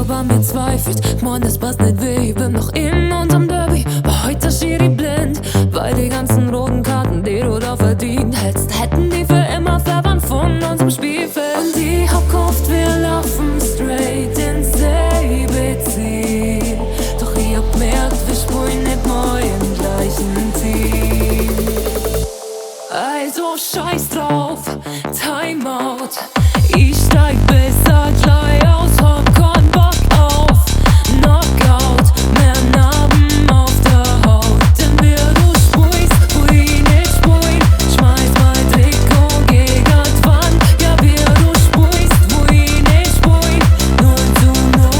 glaub an mir zweifelt, Mann, das passt nicht weh. Ich bin noch in unterm Derby, aber heute ist Schiri blind. Weil die ganzen roten Karten, die du da verdient hättest, hätten die für immer verbannt von unserem Spielfeld. Und ich hab gehofft, wir laufen straight ins selbe Ziel. Doch ich hab gemerkt, wir spielen nicht mal im gleichen Team. Also scheiß drauf, Timeout. Ich steig besser gleich aus, hab keinen Bock auf Knockout, mehr Narben auf der Haut. Denn wer du spuist, wo ich nicht spuin, schmeiß mein Trikot gegen die Wand. Ja, wer du spuist, wo ich nicht spuin, 0:0,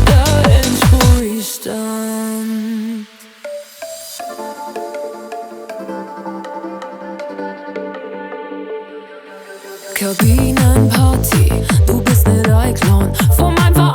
der Endspielstand. Kabinenparty, du bist nicht eingeladen. Von meinem